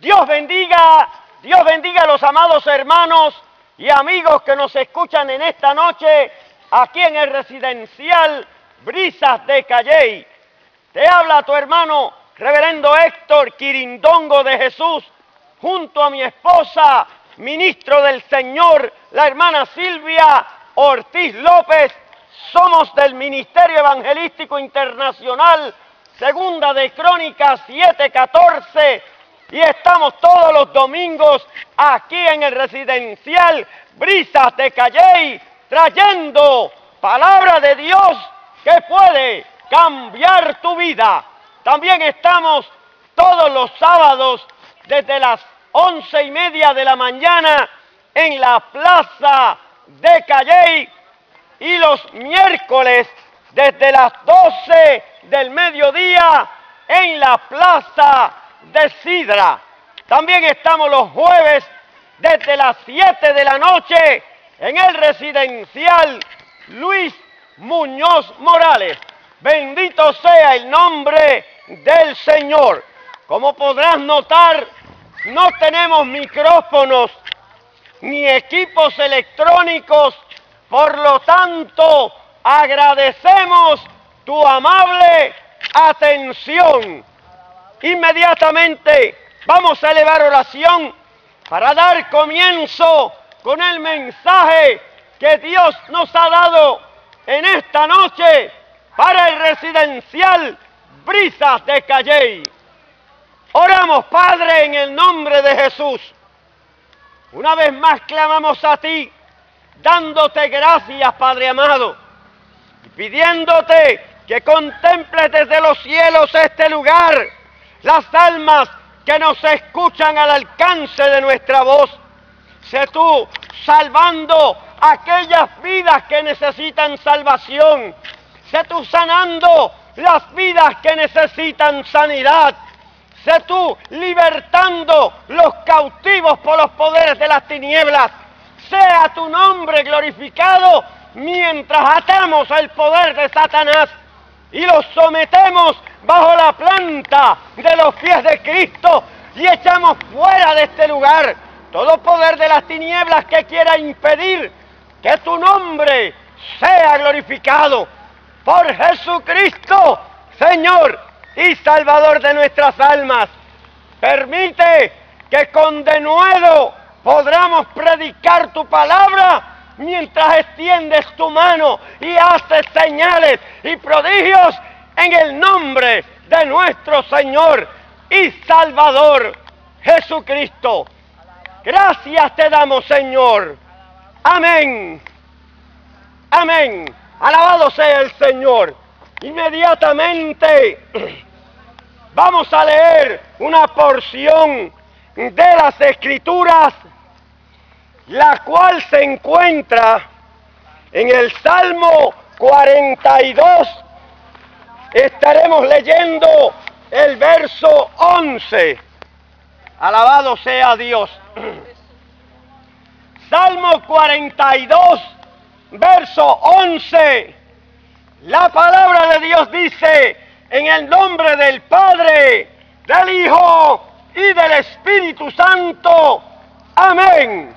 Dios bendiga a los amados hermanos y amigos que nos escuchan en esta noche aquí en el residencial Brisas de Calley. Te habla tu hermano reverendo Héctor Quirindongo de Jesús, junto a mi esposa, ministro del Señor, la hermana Silvia Ortiz López. Somos del Ministerio Evangelístico Internacional, segunda de Crónicas 7:14, y estamos todos los domingos aquí en el residencial Brisas de Calley, trayendo palabra de Dios que puede cambiar tu vida. También estamos todos los sábados desde las 11:30 de la mañana en la Plaza de Calley y los miércoles desde las 12 del mediodía en la Plaza de Sidra. También estamos los jueves desde las 7 de la noche en el residencial Luis Muñoz Morales. Bendito sea el nombre del Señor. Como podrás notar, no tenemos micrófonos ni equipos electrónicos, por lo tanto, agradecemos tu amable atención. Inmediatamente vamos a elevar oración para dar comienzo con el mensaje que Dios nos ha dado en esta noche para el residencial Brisas de Calley. Oramos, Padre, en el nombre de Jesús. Una vez más clamamos a ti, dándote gracias, Padre amado, y pidiéndote que contemples desde los cielos este lugar, las almas que nos escuchan al alcance de nuestra voz. Sé tú salvando aquellas vidas que necesitan salvación. Sé tú sanando las vidas que necesitan sanidad. Sé tú libertando los cautivos por los poderes de las tinieblas. Sea tu nombre glorificado mientras atamos el poder de Satanás y los sometemos bajo la planta de los pies de Cristo y echamos fuera de este lugar todo poder de las tinieblas que quiera impedir que tu nombre sea glorificado. Por Jesucristo, Señor y Salvador de nuestras almas, permite que con denuedo podamos predicar tu palabra mientras extiendes tu mano y haces señales y prodigios en el nombre de nuestro Señor y Salvador Jesucristo. Gracias te damos, Señor. Amén. Amén. Alabado sea el Señor. Inmediatamente vamos a leer una porción de las Escrituras, la cual se encuentra en el Salmo 42. Estaremos leyendo el verso 11. Alabado sea Dios. Salmo 42, verso 11. La palabra de Dios dice: en el nombre del Padre, del Hijo y del Espíritu Santo. Amén.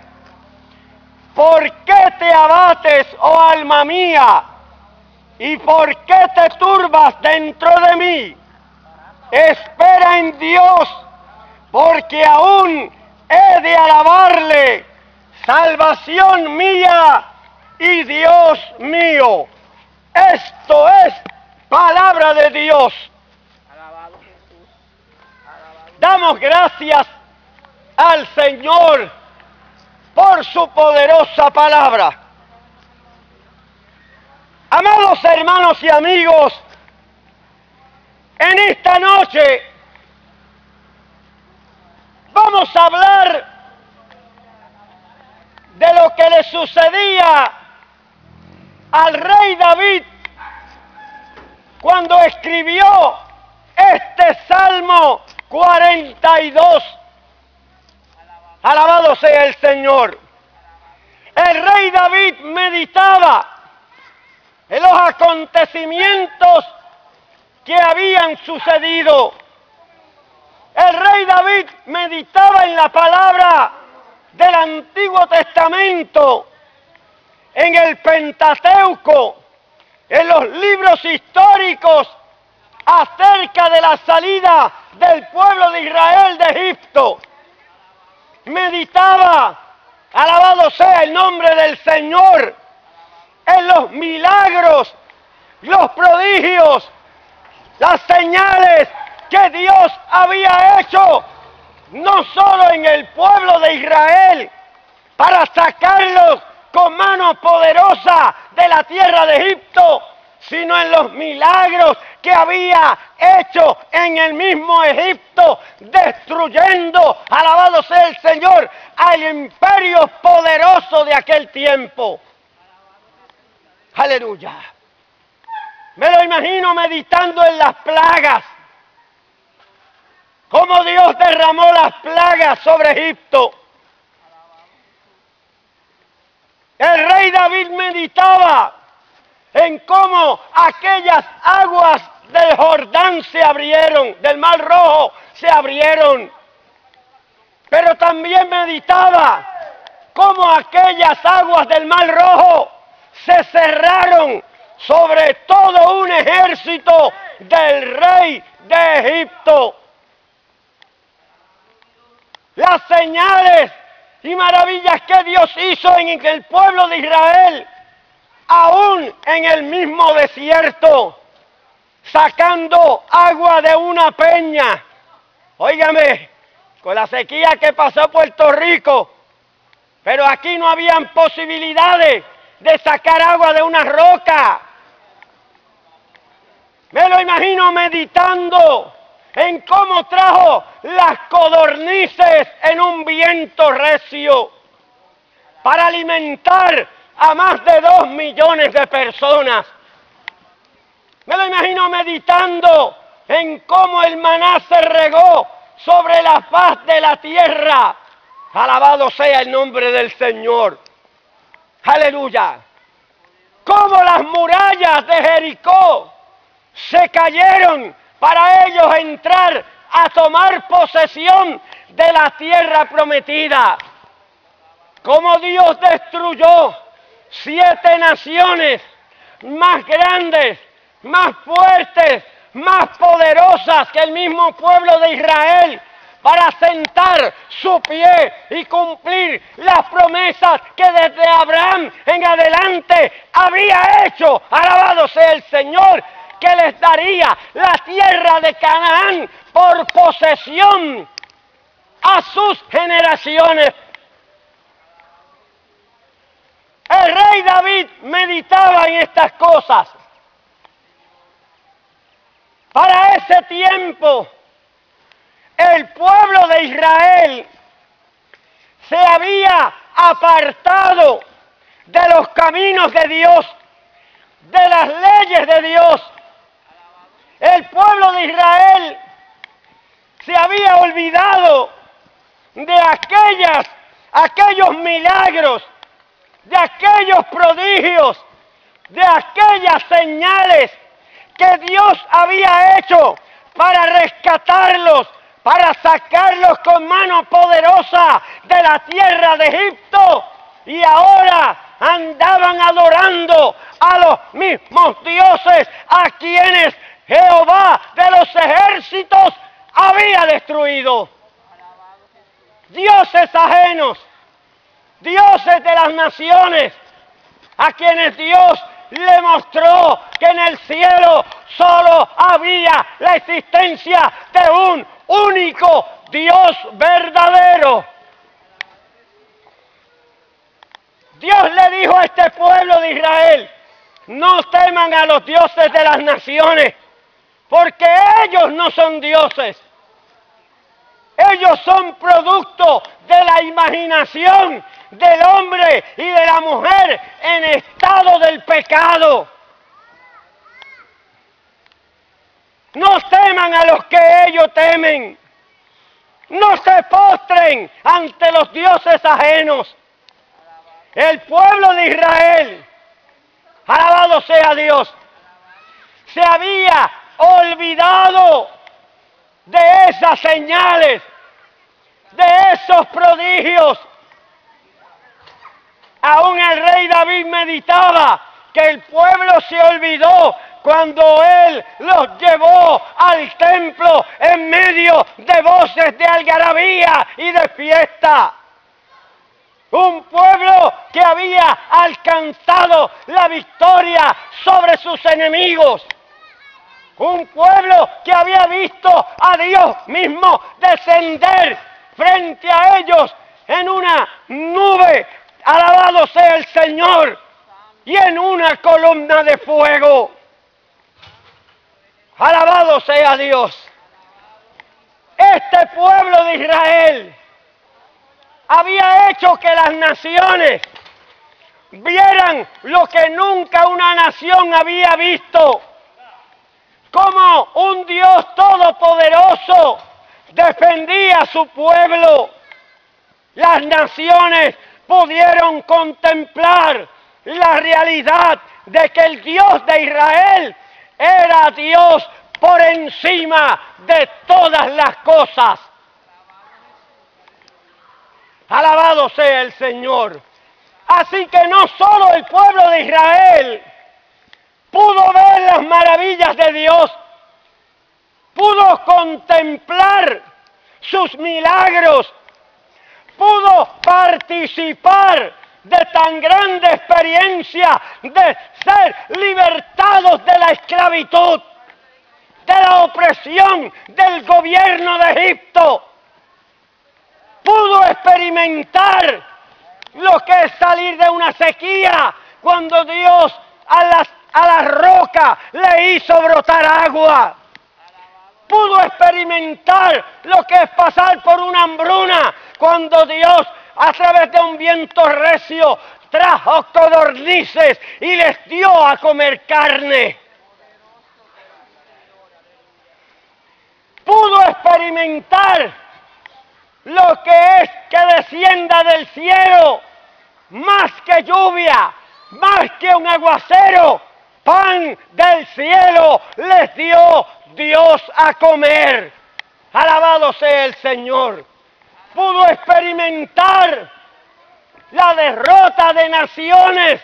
¿Por qué te abates, oh alma mía? ¿Y por qué te turbas dentro de mí? Espera en Dios, porque aún he de alabarle, salvación mía y Dios mío. Esto es palabra de Dios. Alabado Jesús. Damos gracias al Señor por su poderosa palabra. Amados hermanos y amigos, en esta noche vamos a hablar de lo que le sucedía al rey David cuando escribió este Salmo 42. Alabado sea el Señor. El rey David meditaba en los acontecimientos que habían sucedido. El rey David David meditaba en la palabra del Antiguo Testamento, en el Pentateuco, en los libros históricos acerca de la salida del pueblo de Israel de Egipto. Meditaba, alabado sea el nombre del Señor, en los milagros, los prodigios, las señales que Dios había hecho, no solo en el pueblo de Israel, para sacarlos con mano poderosa de la tierra de Egipto, sino en los milagros que había hecho en el mismo Egipto, destruyendo, alabado sea el Señor, al imperio poderoso de aquel tiempo. Aleluya. Me lo imagino meditando en las plagas, cómo Dios derramó las plagas sobre Egipto. El rey David meditaba en cómo aquellas aguas del Jordán se abrieron, del Mar Rojo se abrieron. Pero también meditaba cómo aquellas aguas del Mar Rojo se cerraron sobre todo un ejército del rey de Egipto. Las señales y maravillas que Dios hizo en el pueblo de Israel, aún en el mismo desierto, sacando agua de una peña. Óigame, con la sequía que pasó Puerto Rico, pero aquí no habían posibilidades de sacar agua de una roca. Me lo imagino meditando en cómo trajo las codornices en un viento recio para alimentar a más de 2 millones de personas. Me lo imagino meditando en cómo el maná se regó sobre la faz de la tierra. Alabado sea el nombre del Señor. Aleluya. Cómo las murallas de Jericó se cayeron para ellos entrar a tomar posesión de la tierra prometida. Cómo Dios destruyó 7 naciones más grandes, más fuertes, más poderosas que el mismo pueblo de Israel, para sentar su pie y cumplir las promesas que desde Abraham en adelante había hecho. Alabado sea el Señor, que les daría la tierra de Canaán por posesión a sus generaciones. El rey David meditaba en estas cosas. Para ese tiempo, el pueblo de Israel se había apartado de los caminos de Dios, de las leyes de Dios. El pueblo de Israel se había olvidado de aquellos milagros, de aquellos prodigios, de aquellas señales que Dios había hecho para rescatarlos, para sacarlos con mano poderosa de la tierra de Egipto, y ahora andaban adorando a los mismos dioses a quienes Jehová de los ejércitos había destruido. Dioses ajenos, dioses de las naciones, a quienes Dios le mostró que en el cielo solo había la existencia de un único Dios verdadero. Dios le dijo a este pueblo de Israel: no teman a los dioses de las naciones, porque ellos no son dioses. Ellos son producto de la imaginación del hombre y de la mujer en estado del pecado. No teman a los que ellos temen. No se postren ante los dioses ajenos. El pueblo de Israel, alabado sea Dios, se había olvidado de esas señales, de esos prodigios. Aún el rey David meditaba que el pueblo se olvidó cuando él los llevó al templo en medio de voces de algarabía y de fiesta. Un pueblo que había alcanzado la victoria sobre sus enemigos. Un pueblo que había visto a Dios mismo descender frente a ellos en una nube, alabado sea el Señor, y en una columna de fuego. Alabado sea Dios. Este pueblo de Israel había hecho que las naciones vieran lo que nunca una nación había visto, como un Dios todopoderoso defendía a su pueblo. Las naciones pudieron contemplar la realidad de que el Dios de Israel era Dios por encima de todas las cosas. Alabado sea el Señor. Así que no solo el pueblo de Israel pudo ver las maravillas de Dios, pudo contemplar sus milagros, pudo participar de tan grande experiencia de ser libertados de la esclavitud, de la opresión del gobierno de Egipto. Pudo experimentar lo que es salir de una sequía cuando Dios a la roca le hizo brotar agua. Pudo experimentar lo que es pasar por una hambruna cuando Dios a través de un viento recio trajo codornices y les dio a comer carne. Pudo experimentar lo que es que descienda del cielo, más que lluvia, más que un aguacero, pan del cielo les dio Dios a comer. Alabado sea el Señor. Pudo experimentar la derrota de naciones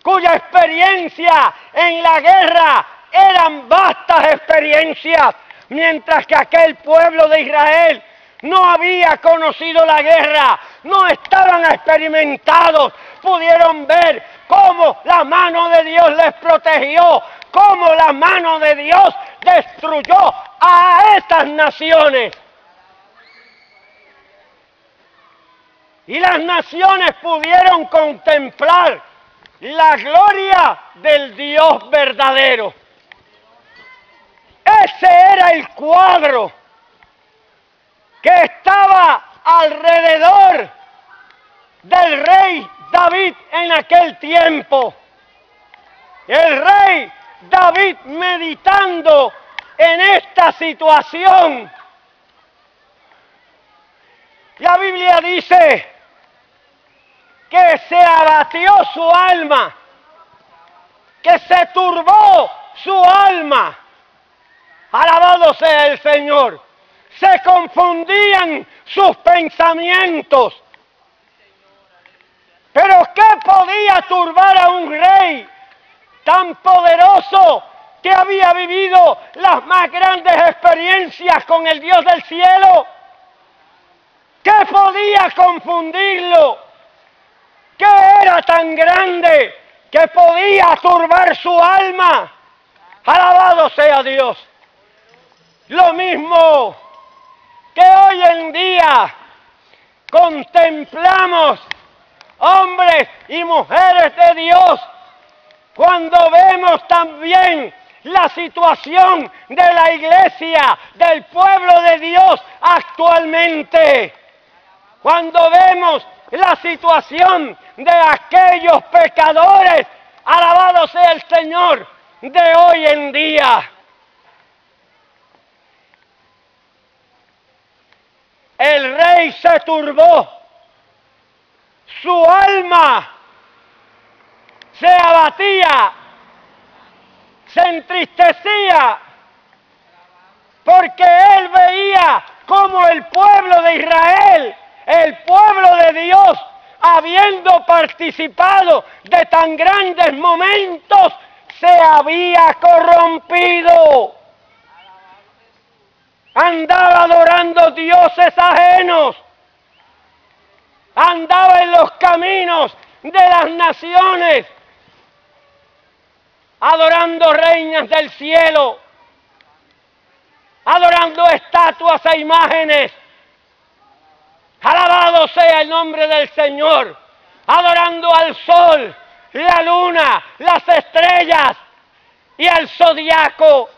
cuya experiencia en la guerra eran vastas experiencias, mientras que aquel pueblo de Israel no había conocido la guerra, no estaban experimentados, pudieron ver cómo la mano de Dios les protegió, cómo la mano de Dios destruyó a estas naciones. Y las naciones pudieron contemplar la gloria del Dios verdadero. Ese era el cuadro que estaba alrededor del rey David en aquel tiempo. El rey David meditando en esta situación. La Biblia dice que se abatió su alma, que se turbó su alma. Alabado sea el Señor. Se confundían sus pensamientos. Pero ¿qué podía turbar a un rey tan poderoso que había vivido las más grandes experiencias con el Dios del cielo? ¿Qué podía confundirlo? ¿Qué era tan grande que podía turbar su alma? Alabado sea Dios. Lo mismo que hoy en día contemplamos hombres y mujeres de Dios cuando vemos también la situación de la iglesia, del pueblo de Dios actualmente. Cuando vemos la situación de aquellos pecadores, alabado sea el Señor, de hoy en día. El rey se turbó, su alma se abatía, se entristecía, porque él veía como el pueblo de Israel, el pueblo de Dios, habiendo participado de tan grandes momentos, se había corrompido. Andaba adorando dioses ajenos. Andaba en los caminos de las naciones, adorando reinas del cielo, adorando estatuas e imágenes. Alabado sea el nombre del Señor, adorando al sol, la luna, las estrellas y al zodiaco.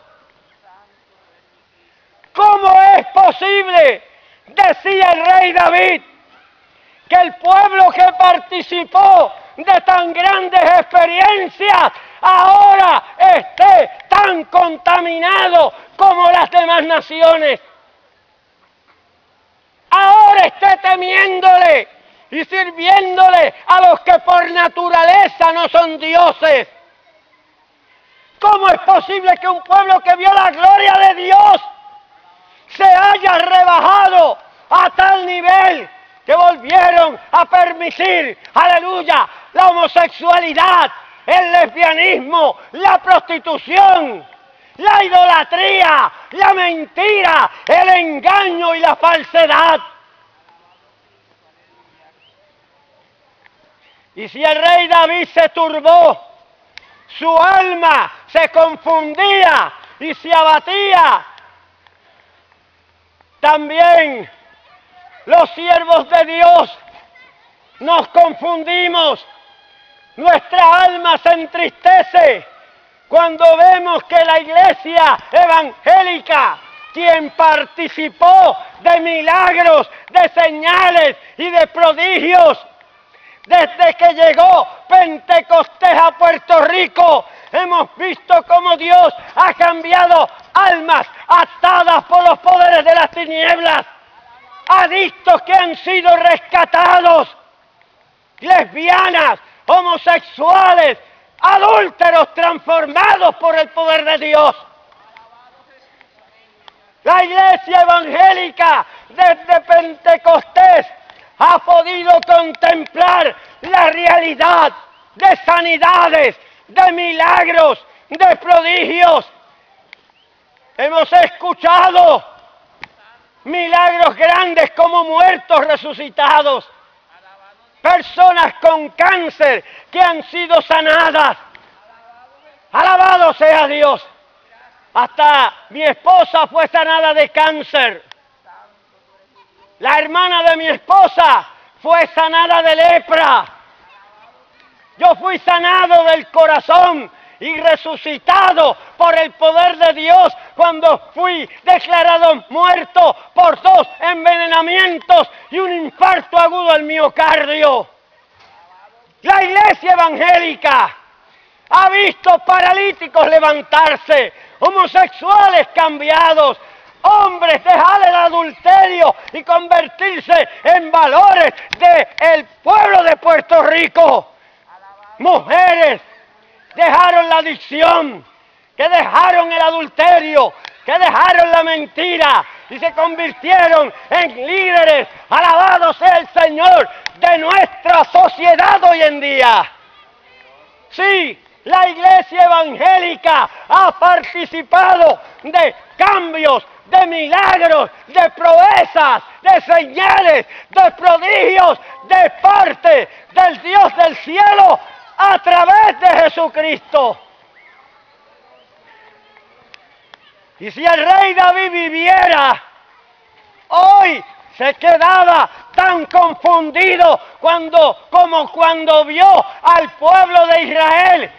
¿Cómo es posible, decía el rey David, que el pueblo que participó de tan grandes experiencias ahora esté tan contaminado como las demás naciones? Ahora esté temiéndole y sirviéndole a los que por naturaleza no son dioses. ¿Cómo es posible que un pueblo que vio la gloria de Dios se haya rebajado a tal nivel que volvieron a permitir, aleluya, la homosexualidad, el lesbianismo, la prostitución, la idolatría, la mentira, el engaño y la falsedad? Y si el rey David se turbó, su alma se confundía y se abatía, también los siervos de Dios nos confundimos. Nuestra alma se entristece cuando vemos que la iglesia evangélica, quien participó de milagros, de señales y de prodigios, desde que llegó Pentecostés a Puerto Rico, hemos visto cómo Dios ha cambiado almas atadas por los poderes de las tinieblas, adictos que han sido rescatados, lesbianas, homosexuales, adúlteros transformados por el poder de Dios. La iglesia evangélica desde Pentecostés ha podido contemplar la realidad de sanidades, de milagros, de prodigios. Hemos escuchado milagros grandes como muertos resucitados, personas con cáncer que han sido sanadas. Alabado sea Dios. Hasta mi esposa fue sanada de cáncer. La hermana de mi esposa fue sanada de lepra. Yo fui sanado del corazón y resucitado por el poder de Dios cuando fui declarado muerto por 2 envenenamientos y un infarto agudo al miocardio. La iglesia evangélica ha visto paralíticos levantarse, homosexuales cambiados, hombres dejar el adulterio y convertirse en valores del pueblo de Puerto Rico. Mujeres dejaron la adicción, que dejaron el adulterio, que dejaron la mentira y se convirtieron en líderes, alabado sea el Señor, de nuestra sociedad hoy en día. Sí, la iglesia evangélica ha participado de cambios, de milagros, de proezas, de señales, de prodigios, de parte del Dios del cielo a través de Jesucristo. Y si el rey David viviera hoy, se quedaba tan confundido como cuando vio al pueblo de Israel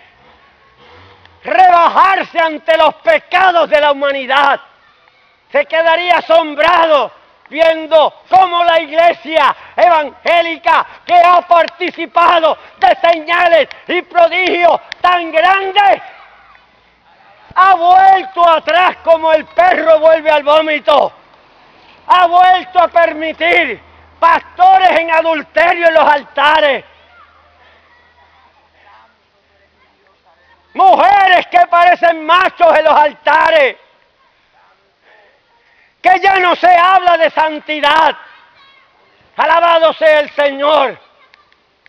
rebajarse ante los pecados de la humanidad. Se quedaría asombrado viendo cómo la iglesia evangélica, que ha participado de señales y prodigios tan grandes, ha vuelto atrás como el perro vuelve al vómito. Ha vuelto a permitir pastores en adulterio en los altares, mujeres que parecen machos en los altares, que ya no se habla de santidad. Alabado sea el Señor.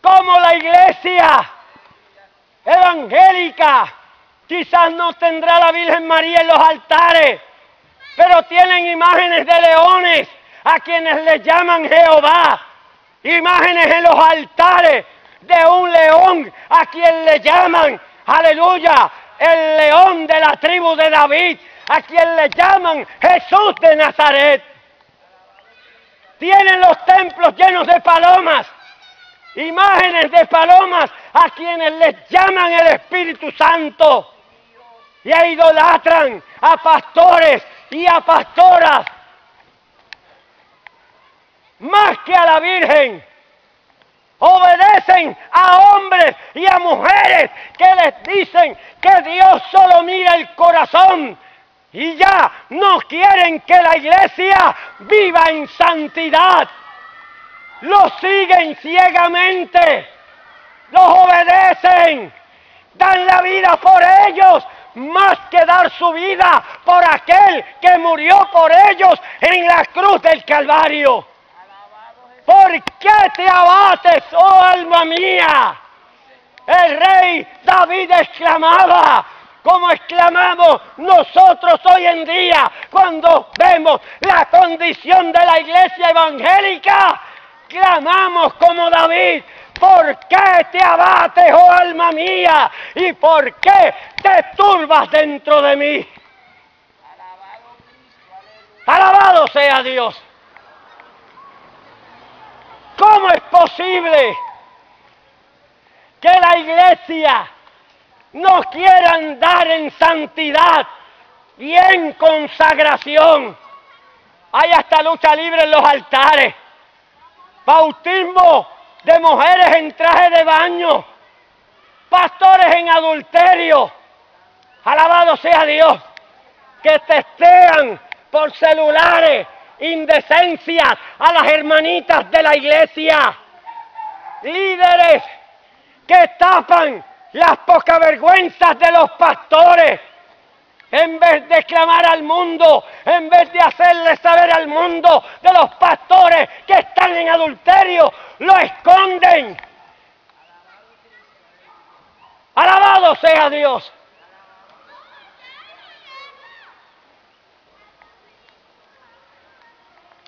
Como la iglesia evangélica quizás no tendrá la Virgen María en los altares, pero tienen imágenes de leones a quienes les llaman Jehová, imágenes en los altares de un león a quien le llaman, aleluya, el león de la tribu de David, a quien le llaman Jesús de Nazaret. Tienen los templos llenos de palomas, imágenes de palomas a quienes les llaman el Espíritu Santo, y idolatran a pastores y a pastoras más que a la Virgen. Obedecen a hombres y a mujeres que les dicen que Dios solo mira el corazón, y ya no quieren que la iglesia viva en santidad. Los siguen ciegamente, los obedecen, dan la vida por ellos, más que dar su vida por aquel que murió por ellos en la cruz del Calvario. ¿Por qué te abates, oh alma mía? El rey David exclamaba, como exclamamos nosotros hoy en día cuando vemos la condición de la iglesia evangélica. Clamamos como David: ¿por qué te abates, oh alma mía? ¿Y por qué te turbas dentro de mí? Alabado sea Dios. ¿Cómo es posible que la iglesia no quiera andar en santidad y en consagración? Hay hasta lucha libre en los altares, bautismo de mujeres en traje de baño, pastores en adulterio. Alabado sea Dios, que testean por celulares indecencias a las hermanitas de la iglesia, líderes que tapan las pocavergüenzas de los pastores. En vez de clamar al mundo, en vez de hacerle saber al mundo de los pastores que están en adulterio, lo esconden. Alabado sea Dios.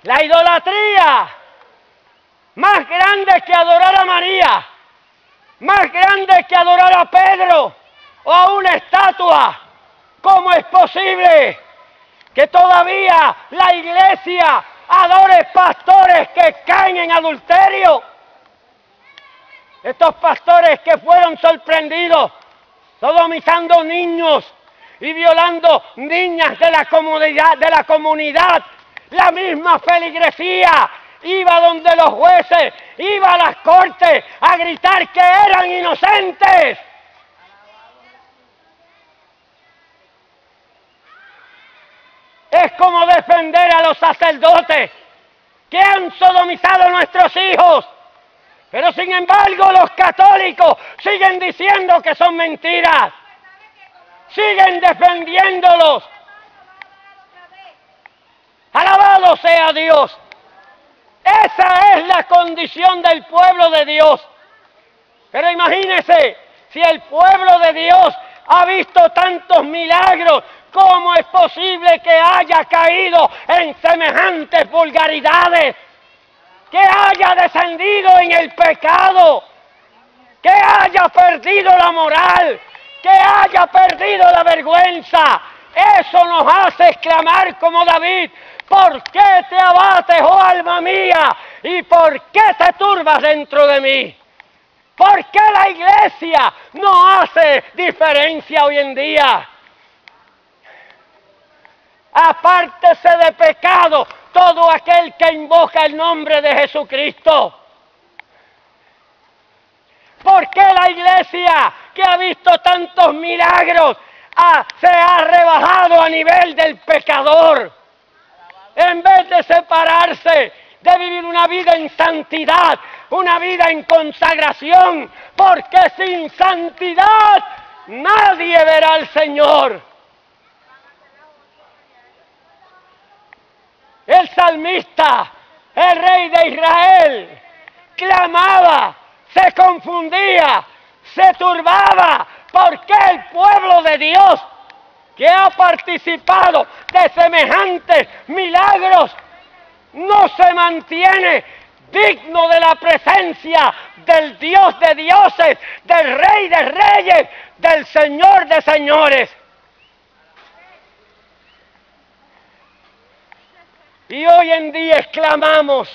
La idolatría, más grande que adorar a María, más grande que adorar a Pedro o a una estatua. ¿Cómo es posible que todavía la iglesia adore pastores que caen en adulterio? Estos pastores que fueron sorprendidos sodomizando niños y violando niñas de la comunidad. La misma feligresía iba donde los jueces, iba a las cortes a gritar que eran inocentes. Es como defender a los sacerdotes que han sodomizado a nuestros hijos, pero sin embargo los católicos siguen diciendo que son mentiras, siguen defendiéndolos. Alabado sea Dios. Esa es la condición del pueblo de Dios. Pero imagínese, si el pueblo de Dios ha visto tantos milagros, ¿cómo es posible que haya caído en semejantes vulgaridades? Que haya descendido en el pecado, que haya perdido la moral, que haya perdido la vergüenza. Eso nos hace exclamar como David: ¿por qué te abates, oh alma mía? ¿Y por qué te turbas dentro de mí? ¿Por qué la iglesia no hace diferencia hoy en día? Apártese de pecado todo aquel que invoca el nombre de Jesucristo. ¿Por qué la iglesia, que ha visto tantos milagros, se ha rebajado a nivel del pecador? En vez de separarse, de vivir una vida en santidad, una vida en consagración, porque sin santidad nadie verá al Señor. El salmista, el rey de Israel, clamaba, se confundía, se turbaba, porque el pueblo de Dios que ha participado de semejantes milagros no se mantiene digno de la presencia del Dios de dioses, del Rey de reyes, del Señor de señores. Y hoy en día exclamamos,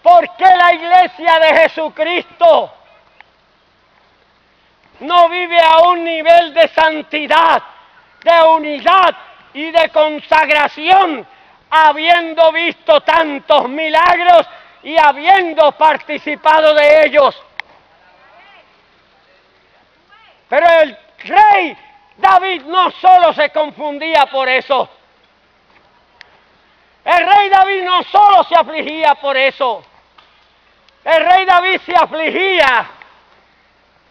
¿por qué la iglesia de Jesucristo no vive a un nivel de santidad, de unidad y de consagración, habiendo visto tantos milagros y habiendo participado de ellos? Pero el rey David no solo se confundía por eso. El rey David no solo se afligía por eso. El rey David se afligía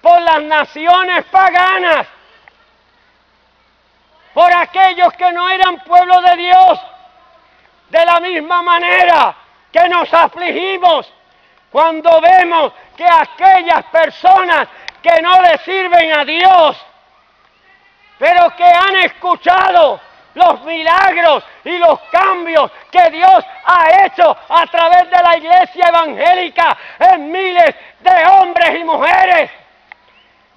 por las naciones paganas, por aquellos que no eran pueblo de Dios, de la misma manera que nos afligimos cuando vemos que aquellas personas que no le sirven a Dios, pero que han escuchado los milagros y los cambios que Dios ha hecho a través de la iglesia evangélica en miles de hombres y mujeres,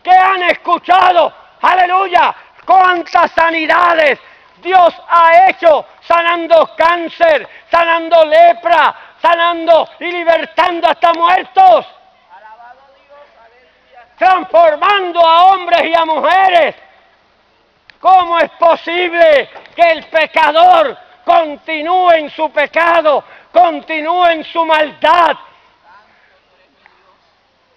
que han escuchado, aleluya, cuántas sanidades Dios ha hecho, sanando cáncer, sanando lepra, sanando y libertando hasta muertos, transformando a hombres y a mujeres. ¿Cómo es posible que el pecador continúe en su pecado, continúe en su maldad,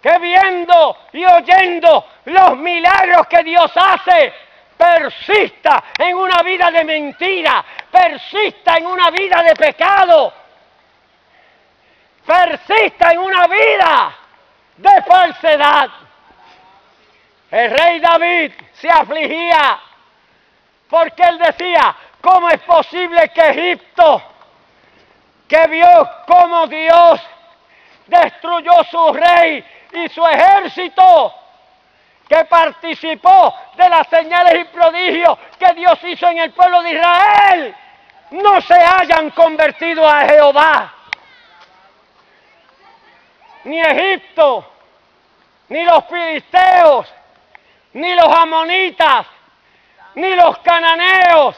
que viendo y oyendo los milagros que Dios hace, persista en una vida de mentira, persista en una vida de pecado, persista en una vida de falsedad? El rey David se afligía porque él decía, ¿cómo es posible que Egipto, que vio cómo Dios destruyó su rey y su ejército, que participó de las señales y prodigios que Dios hizo en el pueblo de Israel, no se hayan convertido a Jehová? Ni Egipto, ni los filisteos, ni los amonitas, ni los cananeos,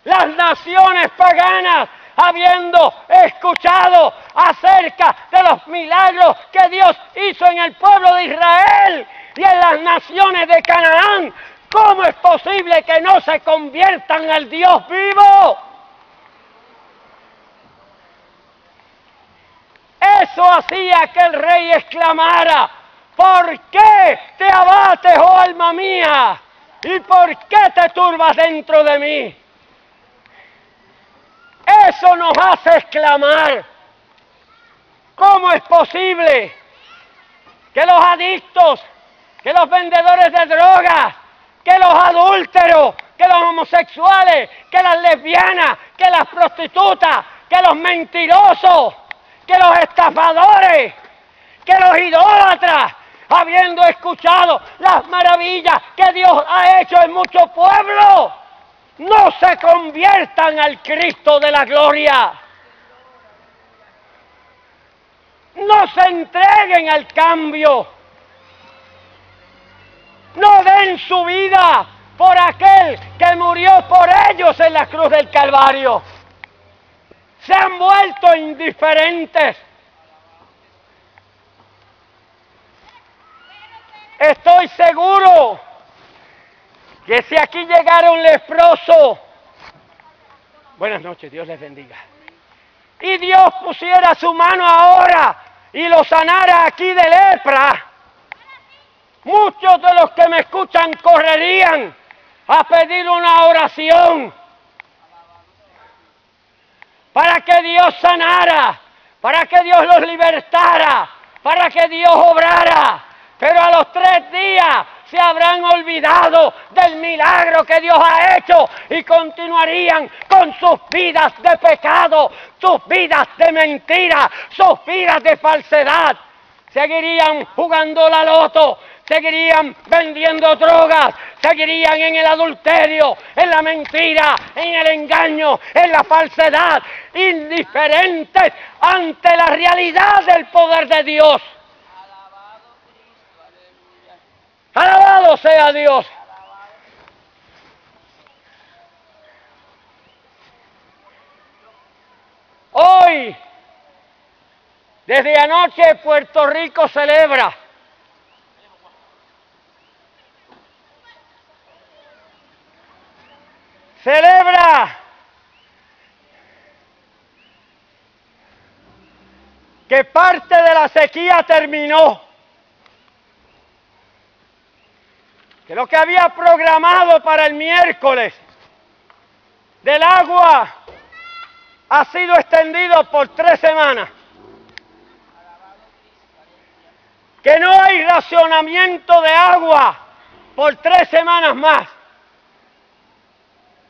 las naciones paganas, habiendo escuchado acerca de los milagros que Dios hizo en el pueblo de Israel y en las naciones de Canaán, ¿cómo es posible que no se conviertan al Dios vivo? Eso hacía que el rey exclamara, ¿por qué te abates, oh alma mía? ¿Y por qué te turbas dentro de mí? Eso nos hace exclamar, ¿cómo es posible que los adictos, que los vendedores de drogas, que los adúlteros, que los homosexuales, que las lesbianas, que las prostitutas, que los mentirosos, que los estafadores, que los idólatras, habiendo escuchado las maravillas que Dios ha hecho en muchos pueblos, no se conviertan al Cristo de la gloria? No se entreguen al cambio. No den su vida por aquel que murió por ellos en la cruz del Calvario. Se han vuelto indiferentes. Estoy seguro que si aquí llegara un leproso, buenas noches, Dios les bendiga, y Dios pusiera su mano ahora y lo sanara aquí de lepra, muchos de los que me escuchan correrían a pedir una oración para que Dios sanara, para que Dios los libertara, para que Dios obrara. Pero a los 3 días se habrán olvidado del milagro que Dios ha hecho y continuarían con sus vidas de pecado, sus vidas de mentira, sus vidas de falsedad. Seguirían jugando la loto, seguirían vendiendo drogas, seguirían en el adulterio, en la mentira, en el engaño, en la falsedad, indiferentes ante la realidad del poder de Dios. Alabado sea Dios. Hoy, desde anoche, Puerto Rico celebra que parte de la sequía terminó, que lo que había programado para el miércoles del agua ha sido extendido por 3 semanas, que no hay racionamiento de agua por 3 semanas más.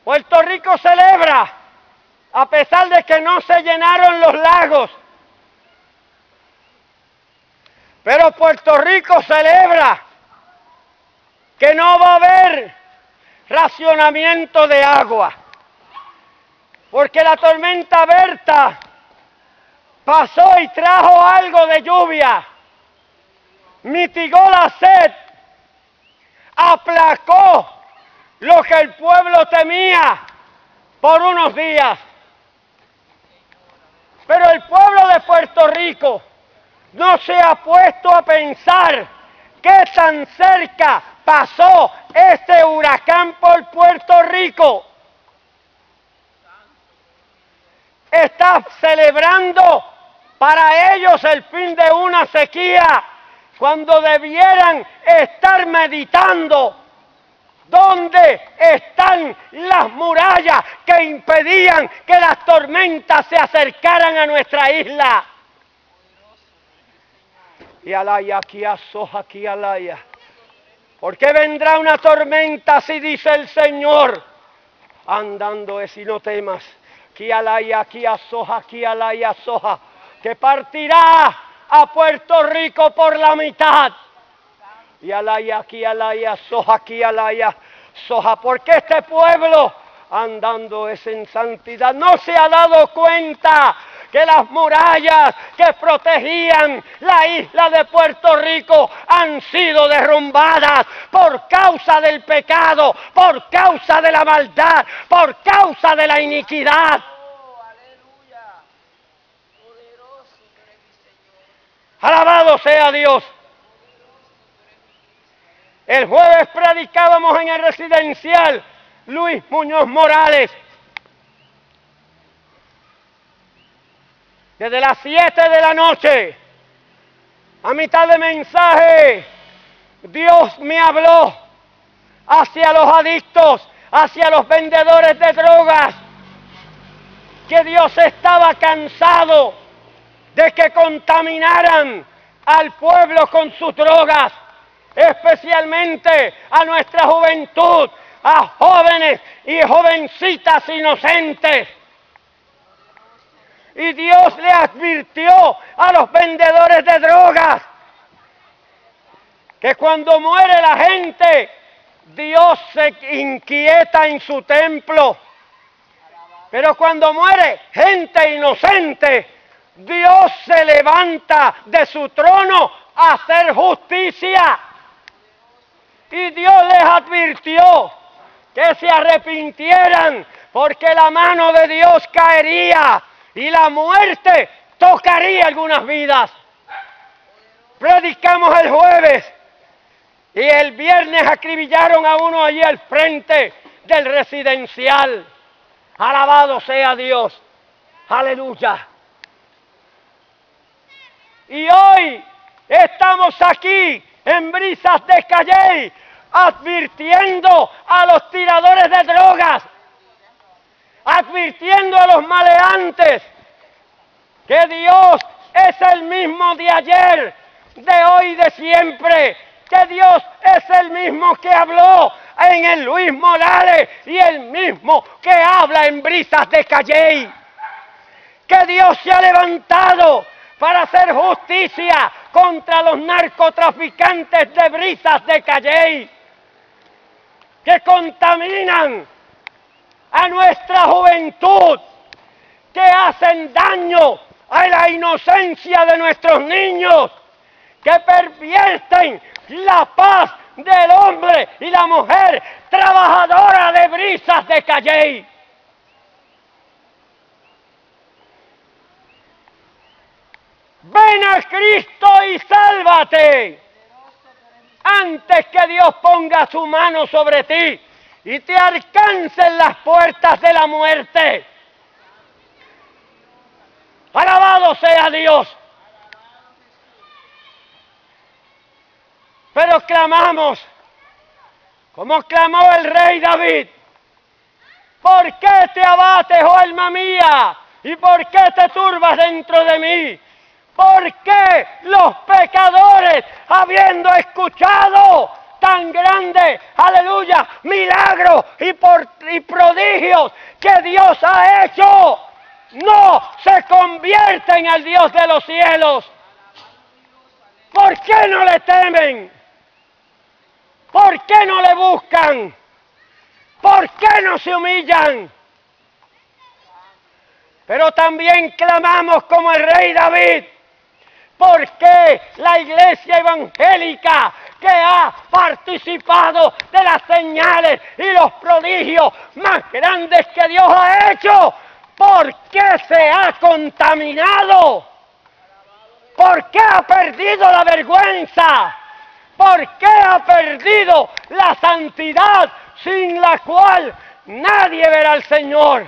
Puerto Rico celebra, a pesar de que no se llenaron los lagos, pero Puerto Rico celebra que no va a haber racionamiento de agua, porque la tormenta Berta pasó y trajo algo de lluvia, mitigó la sed, aplacó lo que el pueblo temía por unos días. Pero el pueblo de Puerto Rico no se ha puesto a pensar qué tan cerca pasó este huracán por Puerto Rico. Está celebrando para ellos el fin de una sequía, cuando debieran estar meditando dónde están las murallas que impedían que las tormentas se acercaran a nuestra isla. Y alaya, aquí asoja, aquí alaya. ¿Por qué vendrá una tormenta así dice el Señor? Andando es y no temas. Aquí alaya, aquí asoja, aquí alaya, soja. Que partirá a Puerto Rico por la mitad. Y alaya, aquí alaya, soja, aquí alaya, soja. Porque este pueblo andando es en santidad. No se ha dado cuenta que las murallas que protegían la isla de Puerto Rico han sido derrumbadas por causa del pecado, por causa de la maldad, por causa de la iniquidad. Alabado sea Dios. El jueves predicábamos en el residencial Luis Muñoz Morales. Desde las 7 de la noche, a mitad de mensaje, Dios me habló hacia los adictos, hacia los vendedores de drogas, que Dios estaba cansado de que contaminaran al pueblo con sus drogas, especialmente a nuestra juventud, a jóvenes y jovencitas inocentes. Y Dios le advirtió a los vendedores de drogas que cuando muere la gente, Dios se inquieta en su templo. Pero cuando muere gente inocente, Dios se levanta de su trono a hacer justicia. Y Dios les advirtió que se arrepintieran, porque la mano de Dios caería y la muerte tocaría algunas vidas. Predicamos el jueves y el viernes acribillaron a uno allí al frente del residencial. Alabado sea Dios. Aleluya. Y hoy estamos aquí en Brisas de Calley advirtiendo a los tiradores de drogas, advirtiendo a los maleantes que Dios es el mismo de ayer, de hoy y de siempre, que Dios es el mismo que habló en el Luis Morales y el mismo que habla en Brisas de Calley. Que Dios se ha levantado para hacer justicia contra los narcotraficantes de Brisas de Calley, que contaminan a nuestra juventud, que hacen daño a la inocencia de nuestros niños, que pervierten la paz del hombre y la mujer trabajadora de Brisas de Calley. Ven a Cristo y sálvate, antes que Dios ponga su mano sobre ti y te alcancen las puertas de la muerte. Alabado sea Dios. Pero clamamos, como clamó el rey David: ¿por qué te abates, oh alma mía? ¿Y por qué te turbas dentro de mí? ¿Por qué los pecadores, habiendo escuchado tan grande, aleluya, milagros y prodigios que Dios ha hecho, no se convierten al Dios de los cielos? ¿Por qué no le temen? ¿Por qué no le buscan? ¿Por qué no se humillan? Pero también clamamos como el rey David: ¿por qué la iglesia evangélica, que ha participado de las señales y los prodigios más grandes que Dios ha hecho, por qué se ha contaminado? ¿Por qué ha perdido la vergüenza? ¿Por qué ha perdido la santidad sin la cual nadie verá al Señor?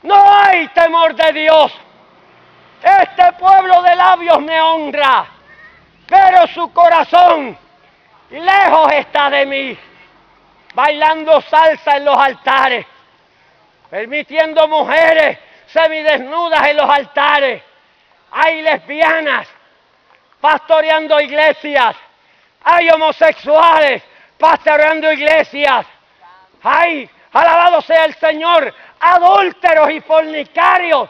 No hay temor de Dios. Este pueblo de labios me honra, pero su corazón lejos está de mí, bailando salsa en los altares, permitiendo mujeres semidesnudas en los altares. Hay lesbianas pastoreando iglesias, hay homosexuales pastoreando iglesias, hay, alabado sea el Señor, adúlteros y fornicarios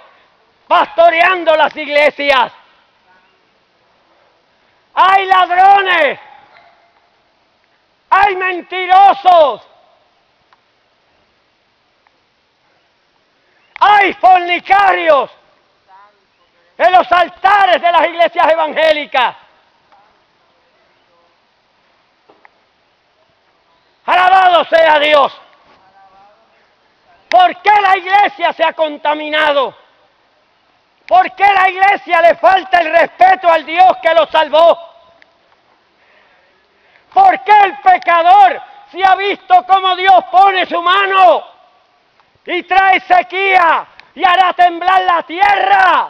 pastoreando las iglesias. Hay ladrones, hay mentirosos, hay fornicarios en los altares de las iglesias evangélicas. Alabado sea Dios. ¿Por qué la iglesia se ha contaminado? ¿Por qué la iglesia le falta el respeto al Dios que lo salvó? ¿Por qué el pecador se ha visto cómo Dios pone su mano y trae sequía y hará temblar la tierra?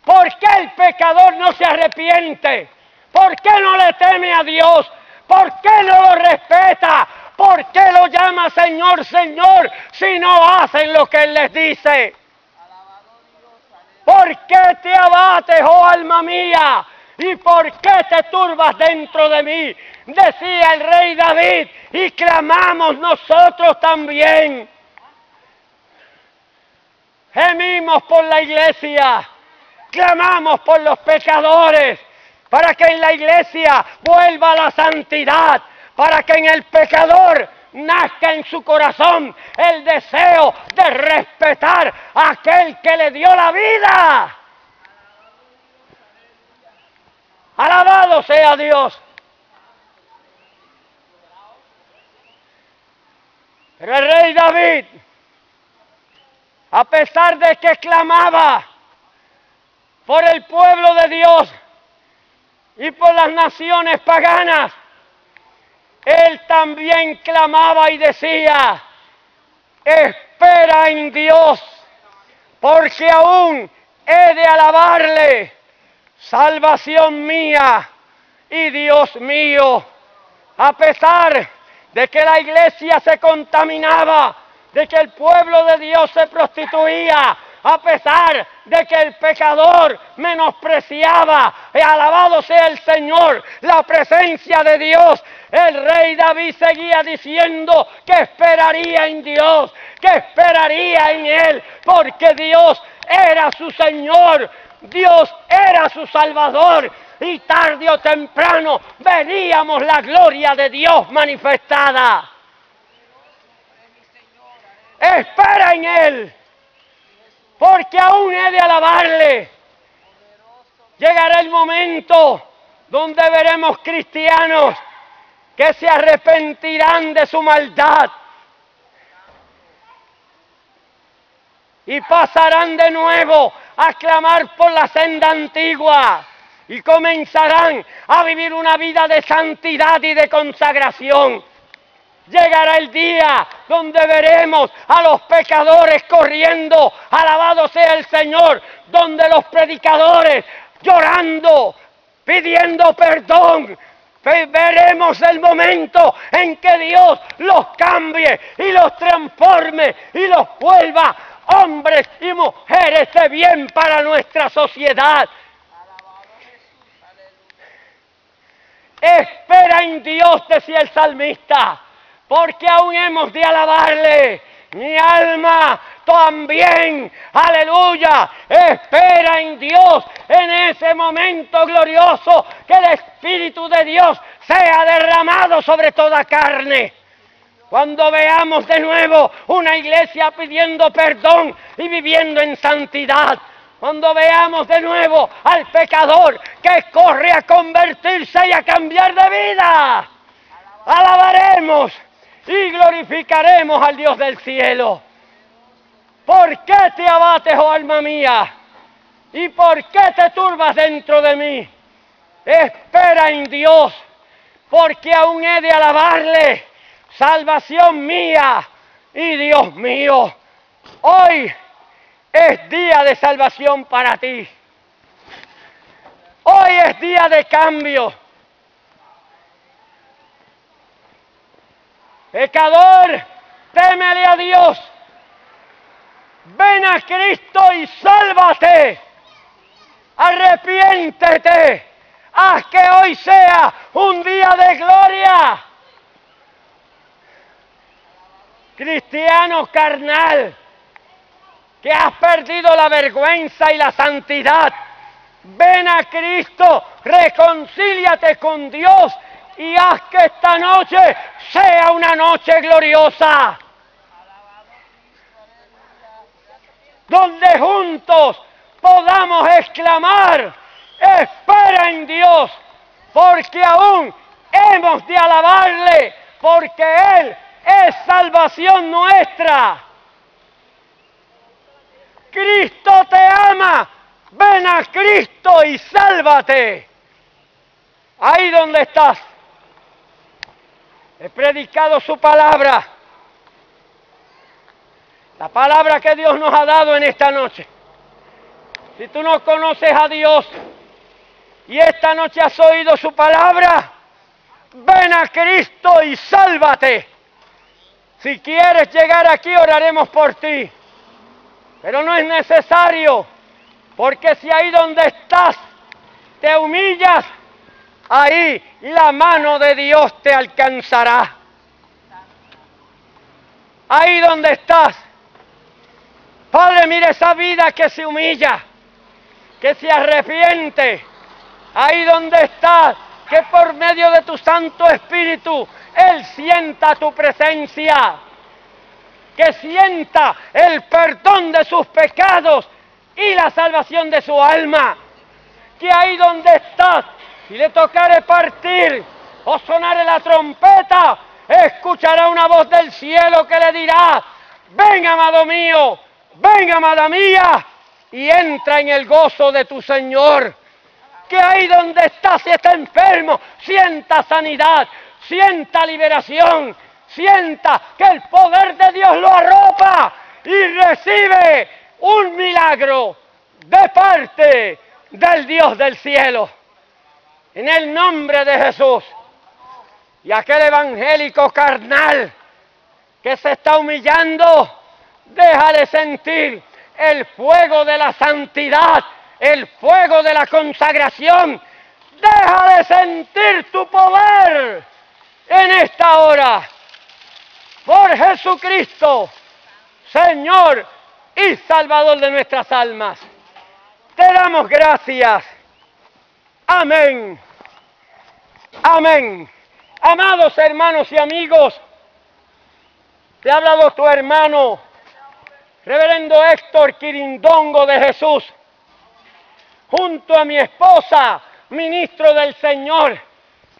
¿Por qué el pecador no se arrepiente? ¿Por qué no le teme a Dios? ¿Por qué no lo respeta? ¿Por qué lo llama Señor, Señor, si no hacen lo que Él les dice? ¿Por qué te abates, oh alma mía? ¿Y por qué te turbas dentro de mí? Decía el rey David, y clamamos nosotros también. Gemimos por la iglesia, clamamos por los pecadores, para que en la iglesia vuelva la santidad, para que en el pecador nazca en su corazón el deseo de respetar a aquel que le dio la vida. Alabado sea Dios. Pero el rey David, a pesar de que clamaba por el pueblo de Dios y por las naciones paganas, él también clamaba y decía: espera en Dios, porque aún he de alabarle, salvación mía y Dios mío. A pesar de que la iglesia se contaminaba, de que el pueblo de Dios se prostituía, a pesar de que el pecador menospreciaba, y alabado sea el Señor, la presencia de Dios, el rey David seguía diciendo que esperaría en Dios, que esperaría en Él, porque Dios era su Señor, Dios era su Salvador, y tarde o temprano veríamos la gloria de Dios manifestada. Espera en Él, porque aún he de alabarle. Llegará el momento donde veremos cristianos que se arrepentirán de su maldad y pasarán de nuevo a clamar por la senda antigua y comenzarán a vivir una vida de santidad y de consagración. Llegará el día donde veremos a los pecadores corriendo, alabado sea el Señor, donde los predicadores llorando, pidiendo perdón. Veremos el momento en que Dios los cambie y los transforme y los vuelva hombres y mujeres de bien para nuestra sociedad. Espera en Dios, decía el salmista, porque aún hemos de alabarle. Mi alma también, aleluya, espera en Dios en ese momento glorioso que el Espíritu de Dios sea derramado sobre toda carne. Cuando veamos de nuevo una iglesia pidiendo perdón y viviendo en santidad. Cuando veamos de nuevo al pecador que corre a convertirse y a cambiar de vida. Alabaremos y glorificaremos al Dios del cielo. ¿Por qué te abates, oh alma mía? ¿Y por qué te turbas dentro de mí? Espera en Dios, porque aún he de alabarle, salvación mía y Dios mío. Hoy es día de salvación para ti. Hoy es día de cambio. Pecador, témele a Dios. Ven a Cristo y sálvate. Arrepiéntete. Haz que hoy sea un día de gloria. Cristiano carnal, que has perdido la vergüenza y la santidad, ven a Cristo, reconcíliate con Dios y haz que esta noche sea una noche gloriosa, donde juntos podamos exclamar: espera en Dios, porque aún hemos de alabarle, porque Él es salvación nuestra. Cristo te ama, ven a Cristo y sálvate. Ahí donde estás, he predicado su palabra, la palabra que Dios nos ha dado en esta noche. Si tú no conoces a Dios y esta noche has oído su palabra, ven a Cristo y sálvate. Si quieres llegar aquí, oraremos por ti. Pero no es necesario, porque si ahí donde estás te humillas, ahí la mano de Dios te alcanzará. Ahí donde estás, Padre, mira esa vida que se humilla, que se arrepiente. Ahí donde estás, que por medio de tu Santo Espíritu Él sienta tu presencia, que sienta el perdón de sus pecados y la salvación de su alma. Que ahí donde estás, si le tocare partir o sonare la trompeta, escuchará una voz del cielo que le dirá: ven, amado mío, ven, amada mía, y entra en el gozo de tu Señor. Que ahí donde estás, si está enfermo, sienta sanidad, sienta liberación, sienta que el poder de Dios lo arropa y recibe un milagro de parte del Dios del cielo. En el nombre de Jesús. Y aquel evangélico carnal que se está humillando, déjale sentir el fuego de la santidad, el fuego de la consagración. Deja de sentir tu poder en esta hora. Por Jesucristo, Señor y Salvador de nuestras almas. Te damos gracias. Amén. Amén. Amados hermanos y amigos, te ha hablado tu hermano, reverendo Héctor Quirindongo de Jesús, junto a mi esposa, ministro del Señor,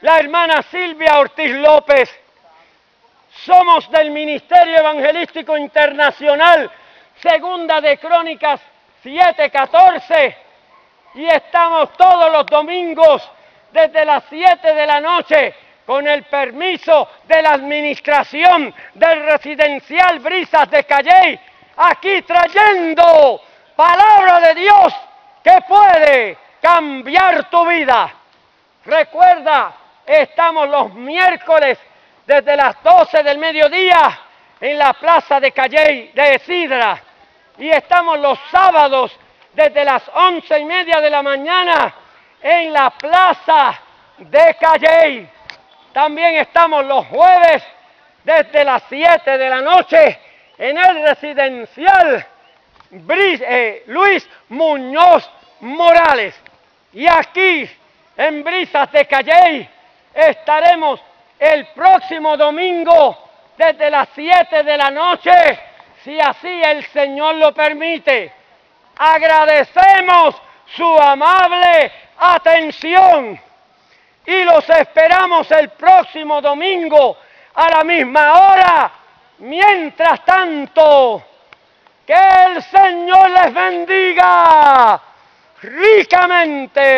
la hermana Silvia Ortiz López. Somos del Ministerio Evangelístico Internacional, segunda de Crónicas 7:14, y estamos todos los domingos desde las 7 de la noche, con el permiso de la administración del residencial Brisas de Calley, aquí trayendo palabra de Dios que puede cambiar tu vida. Recuerda, estamos los miércoles desde las 12 del mediodía en la plaza de Calley de Sidra, y estamos los sábados desde las 11:30 de la mañana en la plaza de Calley. También estamos los jueves desde las 7 de la noche en el residencial Luis Muñoz Morales. Y aquí en Brisas de Calley estaremos el próximo domingo desde las 7 de la noche, si así el Señor lo permite. Agradecemos su amable atención y los esperamos el próximo domingo a la misma hora. Mientras tanto, que el Señor les bendiga ricamente.